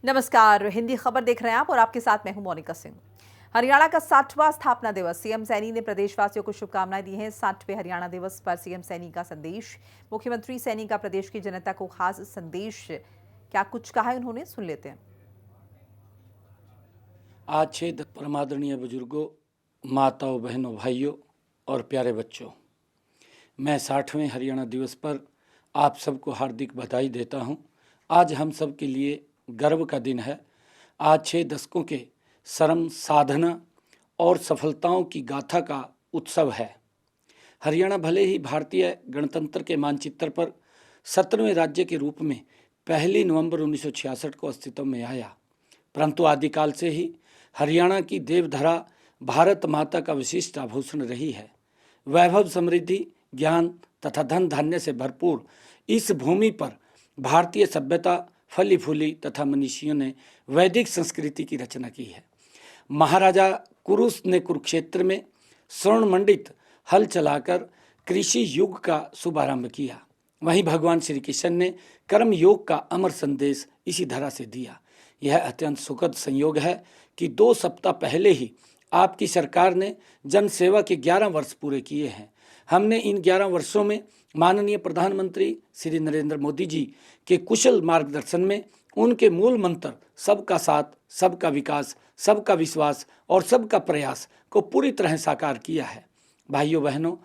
नमस्कार, हिंदी खबर देख रहे हैं आप और आपके साथ मैं हूं मोनिका सिंह। हरियाणा का 60वां स्थापना दिवस, सीएम सैनी ने प्रदेशवासियों को शुभकामनाएं दी हैं। 60वें हरियाणा दिवस पर सीएम सैनी का संदेश। मुख्यमंत्री सैनी का प्रदेश की जनता को खास संदेश, क्या कुछ कहा है उन्होंने, सुन लेते हैं। आज 6 परमादरणीय बुजुर्गों, माताओं, बहनों, भाइयों और प्यारे बच्चों, मैं 60वें हरियाणा दिवस पर आप सबको हार्दिक बधाई देता हूं। आज हम सब के लिए गर्व का दिन है। आज 6 दशकों के श्रम, साधना और सफलताओं की गाथा का उत्सव है। हरियाणा भले ही भारतीय गणतंत्र के मानचित्र पर 17वें राज्य के रूप में 1 नवंबर 1966 को अस्तित्व में आया, परंतु आदिकाल से ही हरियाणा की देवधरा भारत माता का विशिष्ट आभूषण रही है। वैभव, समृद्धि, ज्ञान तथा धन धान्य से भरपूर इस भूमि पर भारतीय सभ्यता फली फूली तथा मनीषियों ने वैदिक संस्कृति की रचना की है। महाराजा कुरुस ने कुरुक्षेत्र में स्वर्ण मंडित हल चलाकर कृषि युग का शुभारंभ किया। वहीं भगवान श्री कृष्ण ने कर्म योग का अमर संदेश इसी धरा से दिया। यह अत्यंत सुखद संयोग है कि 2 सप्ताह पहले ही आपकी सरकार ने जन सेवा के 11 वर्ष पूरे किए हैं। हमने इन 11 वर्षों में माननीय प्रधानमंत्री श्री नरेंद्र मोदी जी के कुशल मार्गदर्शन में उनके मूल मंत्र सबका साथ, सबका विकास, सबका विश्वास और सबका प्रयास को पूरी तरह साकार किया है। भाइयों बहनों,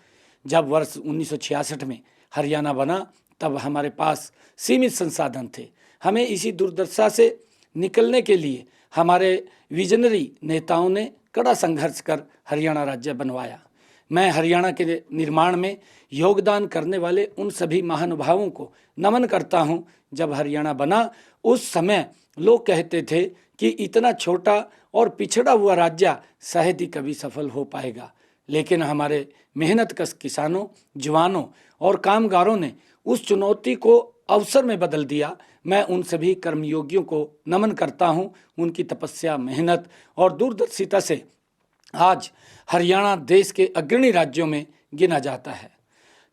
जब वर्ष 1966 में हरियाणा बना तब हमारे पास सीमित संसाधन थे। हमें इसी दुर्दशा से निकलने के लिए हमारे विजनरी नेताओं ने कड़ा संघर्ष कर हरियाणा राज्य बनवाया। मैं हरियाणा के निर्माण में योगदान करने वाले उन सभी महानुभावों को नमन करता हूं। जब हरियाणा बना उस समय लोग कहते थे कि इतना छोटा और पिछड़ा हुआ राज्य शायद ही कभी सफल हो पाएगा, लेकिन हमारे मेहनतकश किसानों, जवानों और कामगारों ने उस चुनौती को अवसर में बदल दिया। मैं उन सभी कर्मयोगियों को नमन करता हूं। उनकी तपस्या, मेहनत और दूरदर्शिता से आज हरियाणा देश के अग्रणी राज्यों में गिना जाता है।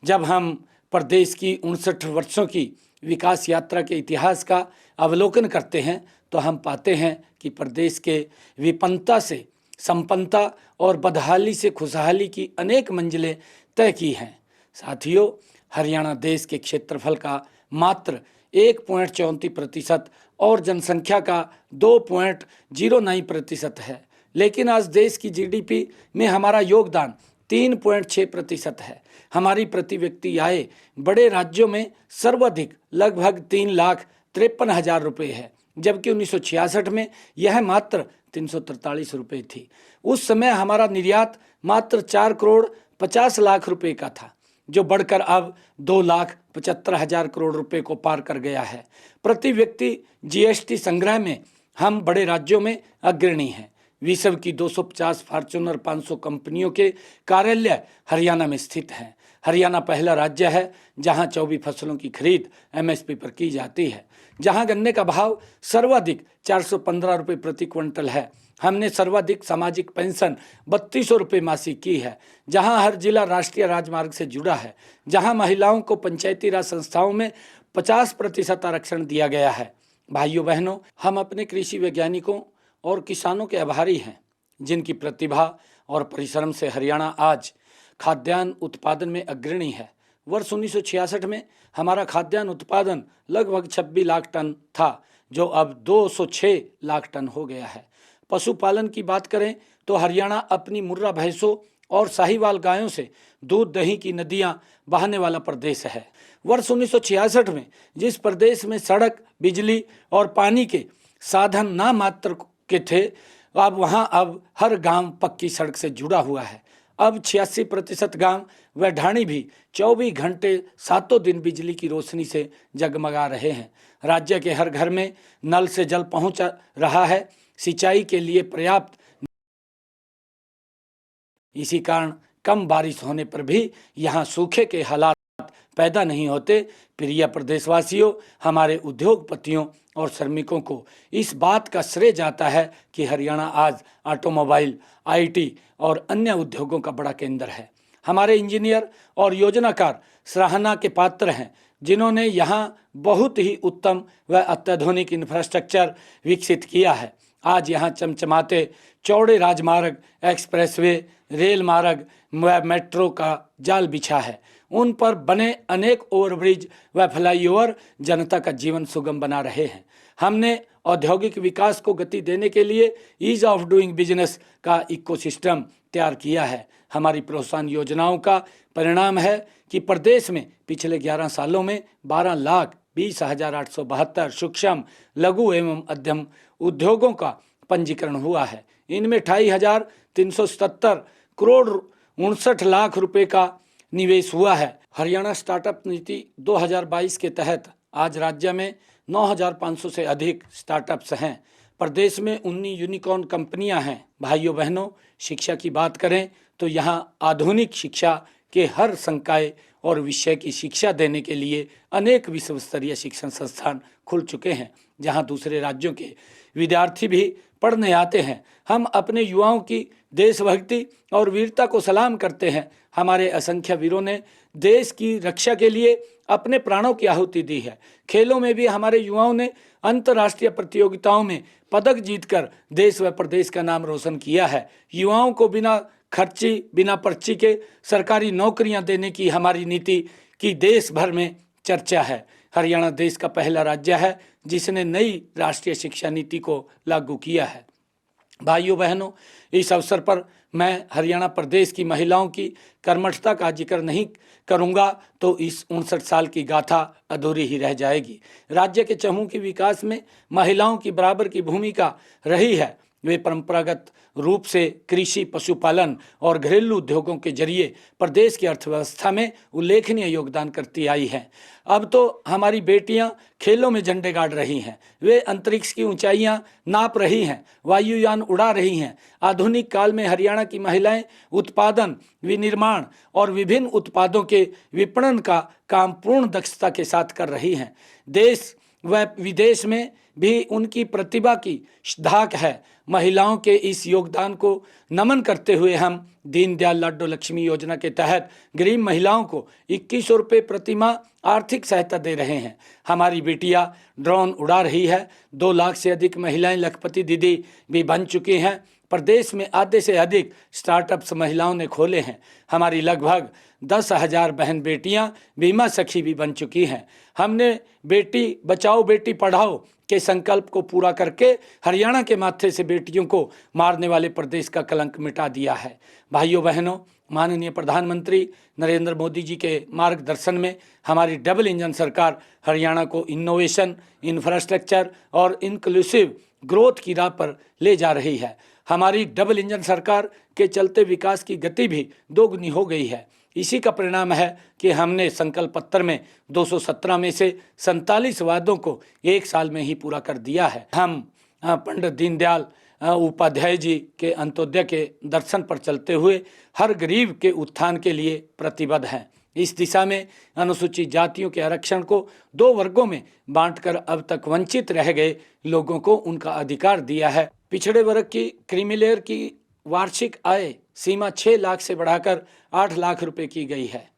जब हम प्रदेश की 59 वर्षों की विकास यात्रा के इतिहास का अवलोकन करते हैं तो हम पाते हैं कि प्रदेश के विपन्नता से संपन्नता और बदहाली से खुशहाली की अनेक मंजिलें तय की हैं। साथियों, हरियाणा देश के क्षेत्रफल का मात्र 1.34% और जनसंख्या का 2.09% है, लेकिन आज देश की जीडीपी में हमारा योगदान 3.6% है। हमारी प्रति व्यक्ति आय बड़े राज्यों में सर्वाधिक लगभग 3,53,000 रुपये है, जबकि 1966 में यह मात्र 343 रुपये थी। उस समय हमारा निर्यात मात्र 4 करोड़ 50 लाख रुपए का था, जो बढ़कर अब 2,75,000 करोड़ रुपए को पार कर गया है। प्रति व्यक्ति जीएसटी संग्रह में हम बड़े राज्यों में अग्रणी हैं। विश्व की 250 फॉर्च्यूनर 500 कंपनियों के कार्यालय हरियाणा में स्थित हैं। हरियाणा पहला राज्य है जहां 24 फसलों की खरीद एमएसपी पर की जाती है, जहां गन्ने का भाव सर्वाधिक 415 रुपये प्रति क्विंटल है। हमने सर्वाधिक सामाजिक पेंशन 3200 रुपये मासिक की है, जहां हर जिला राष्ट्रीय राजमार्ग से जुड़ा है, जहां महिलाओं को पंचायती राज संस्थाओं में 50% आरक्षण दिया गया है। भाइयों बहनों, हम अपने कृषि वैज्ञानिकों और किसानों के आभारी हैं, जिनकी प्रतिभा और परिश्रम से हरियाणा आज खाद्यान्न उत्पादन में अग्रणी है। वर्ष 1966 में हमारा खाद्यान्न उत्पादन लगभग 26 लाख टन था, जो अब 206 लाख टन हो गया है। पशुपालन की बात करें तो हरियाणा अपनी मुर्रा भैंसों और साहिवाल गायों से दूध दही की नदियां बहाने वाला प्रदेश है। वर्ष 1966 में जिस प्रदेश में सड़क, बिजली और पानी के साधन ना मात्र के थे, अब हर गांव पक्की सड़क से जुड़ा हुआ है। अब 86% गांव व ढाणी भी 24 घंटे 7 दिन बिजली की रोशनी से जगमगा रहे हैं। राज्य के हर घर में नल से जल पहुंच रहा है। सिंचाई के लिए पर्याप्त, इसी कारण कम बारिश होने पर भी यहाँ सूखे के हालात पैदा नहीं होते। प्रिय प्रदेशवासियों, हमारे उद्योगपतियों और श्रमिकों को इस बात का श्रेय जाता है कि हरियाणा आज ऑटोमोबाइल, आईटी और अन्य उद्योगों का बड़ा केंद्र है। हमारे इंजीनियर और योजनाकार सराहना के पात्र हैं। जिन्होंने यहाँ बहुत ही उत्तम व अत्याधुनिक इंफ्रास्ट्रक्चर विकसित किया है। आज यहाँ चमचमाते चौड़े राजमार्ग, एक्सप्रेसवे, रेल मार्ग व मेट्रो का जाल बिछा है। उन पर बने अनेक ओवरब्रिज व फ्लाईओवर जनता का जीवन सुगम बना रहे हैं। हमने औद्योगिक विकास को गति देने के लिए ईज ऑफ डूइंग बिजनेस का इकोसिस्टम तैयार किया है। हमारी प्रोत्साहन योजनाओं का परिणाम है कि प्रदेश में पिछले 11 सालों में 12,20,872 सूक्ष्म, लघु एवं मध्यम उद्योगों का पंजीकरण हुआ है। इनमें 28,377 करोड़ 59 लाख रुपए का निवेश हुआ है। हरियाणा स्टार्टअप नीति 2022 के तहत आज राज्य में 9,500 से अधिक स्टार्टअप्स हैं। प्रदेश में 19 यूनिकॉर्न कंपनियां हैं। भाइयों बहनों, शिक्षा की बात करें तो यहाँ आधुनिक शिक्षा के हर संकाय और विषय की शिक्षा देने के लिए अनेक विश्व स्तरीय शिक्षण संस्थान खुल चुके हैं, जहाँ दूसरे राज्यों के विद्यार्थी भी पढ़ने आते हैं। हम अपने युवाओं की देशभक्ति और वीरता को सलाम करते हैं। हमारे असंख्य वीरों ने देश की रक्षा के लिए अपने प्राणों की आहुति दी है। खेलों में भी हमारे युवाओं ने अंतर्राष्ट्रीय प्रतियोगिताओं में पदक जीतकर देश व प्रदेश का नाम रोशन किया है। युवाओं को बिना खर्ची, बिना पर्ची के सरकारी नौकरियां देने की हमारी नीति की देश भर में चर्चा है। हरियाणा देश का पहला राज्य है जिसने नई राष्ट्रीय शिक्षा नीति को लागू किया है। भाइयों बहनों, इस अवसर पर मैं हरियाणा प्रदेश की महिलाओं की कर्मठता का जिक्र नहीं करूंगा तो इस 59 साल की गाथा अधूरी ही रह जाएगी। राज्य के चहुमुखी विकास में महिलाओं की बराबर की भूमिका रही है। वे परंपरागत रूप से कृषि, पशुपालन और घरेलू उद्योगों के जरिए प्रदेश की अर्थव्यवस्था में उल्लेखनीय योगदान करती आई हैं। अब तो हमारी बेटियां खेलों में झंडे गाड़ रही हैं। वे अंतरिक्ष की ऊंचाइयां नाप रही हैं, वायुयान उड़ा रही हैं। आधुनिक काल में हरियाणा की महिलाएं उत्पादन, विनिर्माण और विभिन्न उत्पादों के विपणन का काम पूर्ण दक्षता के साथ कर रही हैं। देश व विदेश में भी उनकी प्रतिभा की धाक है। महिलाओं के इस योगदान को नमन करते हुए हम दीनदयाल लाडो लक्ष्मी योजना के तहत गरीब महिलाओं को 2100 रुपये प्रति माह आर्थिक सहायता दे रहे हैं। हमारी बेटियां ड्रोन उड़ा रही है। 2 लाख से अधिक महिलाएं लखपति दीदी भी बन चुकी हैं। प्रदेश में आधे से अधिक स्टार्टअप्स महिलाओं ने खोले हैं। हमारी लगभग 10,000 बहन बेटियां बीमा सखी भी बन चुकी हैं। हमने बेटी बचाओ बेटी पढ़ाओ के संकल्प को पूरा करके हरियाणा के माथे से बेटियों को मारने वाले प्रदेश का कलंक मिटा दिया है। भाइयों बहनों, माननीय प्रधानमंत्री नरेंद्र मोदी जी के मार्गदर्शन में हमारी डबल इंजन सरकार हरियाणा को इनोवेशन, इंफ्रास्ट्रक्चर और इंक्लूसिव ग्रोथ की राह पर ले जा रही है। हमारी डबल इंजन सरकार के चलते विकास की गति भी दोगुनी हो गई है। इसी का परिणाम है कि हमने संकल्प पत्र में 217 में से 47 वादों को 1 साल में ही पूरा कर दिया है। हम पंडित दीनदयाल उपाध्याय जी के अंत्योदय के दर्शन पर चलते हुए हर गरीब के उत्थान के लिए प्रतिबद्ध हैं। इस दिशा में अनुसूचित जातियों के आरक्षण को 2 वर्गों में बांटकर अब तक वंचित रह गए लोगों को उनका अधिकार दिया है। पिछड़े वर्ग की क्रीमीलेयर की वार्षिक आय सीमा 6 लाख से बढ़ाकर 8 लाख रुपए की गई है।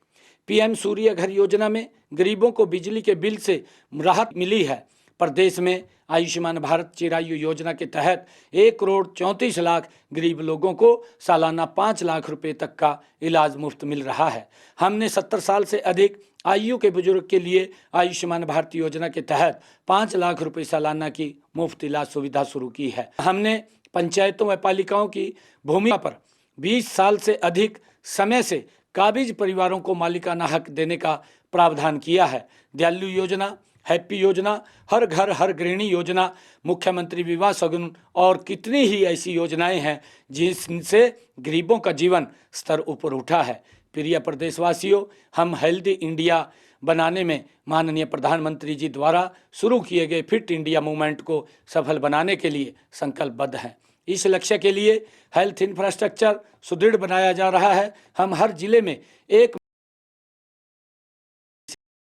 पीएम सूर्य घर योजना में गरीबों को बिजली के बिल से राहत मिली है। प्रदेश में आयुष्मान भारत चिरायु योजना के तहत 1,34,00,000 गरीब लोगों को सालाना 5 लाख रुपए तक का इलाज मुफ्त मिल रहा है। हमने 70 साल से अधिक आयु के बुजुर्ग के लिए आयुष्मान भारत योजना के तहत 5 लाख रुपए सालाना की मुफ्त इलाज सुविधा शुरू की है। हमने पंचायतों व पालिकाओं की भूमि पर 20 साल से अधिक समय से काबिज परिवारों को मालिकाना हक देने का प्रावधान किया है। दयालु योजना, हैप्पी योजना, हर घर हर गृहिणी योजना, मुख्यमंत्री विवाह सगुन और कितनी ही ऐसी योजनाएं हैं जिनसे गरीबों का जीवन स्तर ऊपर उठा है। प्रिय प्रदेशवासियों, हम हेल्दी इंडिया बनाने में माननीय प्रधानमंत्री जी द्वारा शुरू किए गए फिट इंडिया मूवमेंट को सफल बनाने के लिए संकल्पबद्ध हैं। इस लक्ष्य के लिए हेल्थ इंफ्रास्ट्रक्चर सुदृढ़ बनाया जा रहा है। हम हर जिले में एक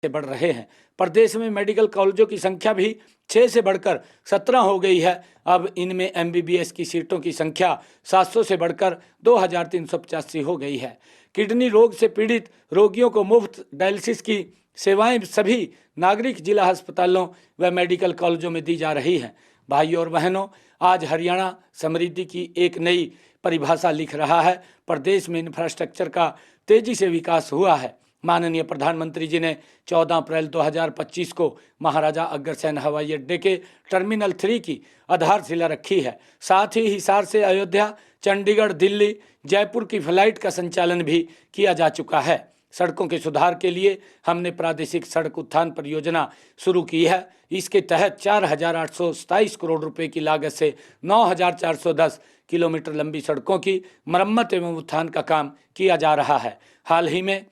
से बढ़ रहे हैं। प्रदेश में मेडिकल कॉलेजों की संख्या भी 6 से बढ़कर 17 हो गई है। अब इनमें MBBS की सीटों की संख्या 700 से बढ़कर 2385 हो गई है। किडनी रोग से पीड़ित रोगियों को मुफ्त डायलिसिस की सेवाएं सभी नागरिक जिला अस्पतालों व मेडिकल कॉलेजों में दी जा रही हैं। भाइयों और बहनों, आज हरियाणा समृद्धि की एक नई परिभाषा लिख रहा है। प्रदेश में इंफ्रास्ट्रक्चर का तेजी से विकास हुआ है। माननीय प्रधानमंत्री जी ने 14 अप्रैल 2025 को महाराजा अग्रसेन हवाई अड्डे के टर्मिनल 3 की आधारशिला रखी है। साथ ही हिसार से अयोध्या, चंडीगढ़, दिल्ली, जयपुर की फ्लाइट का संचालन भी किया जा चुका है। सड़कों के सुधार के लिए हमने प्रादेशिक सड़क उत्थान परियोजना शुरू की है। इसके तहत 4,827 करोड़ रुपए की लागत से 9,410 किलोमीटर लंबी सड़कों की मरम्मत एवं उत्थान का काम किया जा रहा है। हाल ही में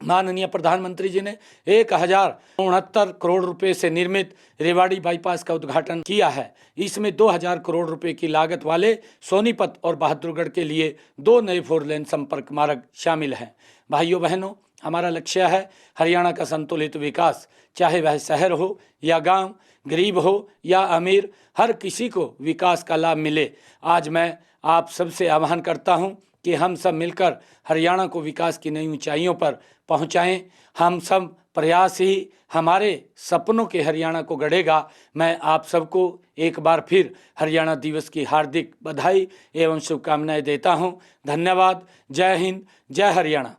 माननीय प्रधानमंत्री जी ने 1,069 करोड़ रुपए से निर्मित रेवाड़ी बाईपास का उद्घाटन किया है। इसमें 2,000 करोड़ रुपए की लागत वाले सोनीपत और बहादुरगढ़ के लिए 2 नए 4 लेन संपर्क मार्ग शामिल हैं। भाइयों बहनों, हमारा लक्ष्य है हरियाणा का संतुलित विकास, चाहे वह शहर हो या गांव, गरीब हो या अमीर, हर किसी को विकास का लाभ मिले। आज मैं आप सबसे आह्वान करता हूं कि हम सब मिलकर हरियाणा को विकास की नई ऊंचाइयों पर पहुंचाएं। हम सब प्रयास ही हमारे सपनों के हरियाणा को गढ़ेगा। मैं आप सबको एक बार फिर हरियाणा दिवस की हार्दिक बधाई एवं शुभकामनाएं देता हूं। धन्यवाद। जय हिंद, जय हरियाणा।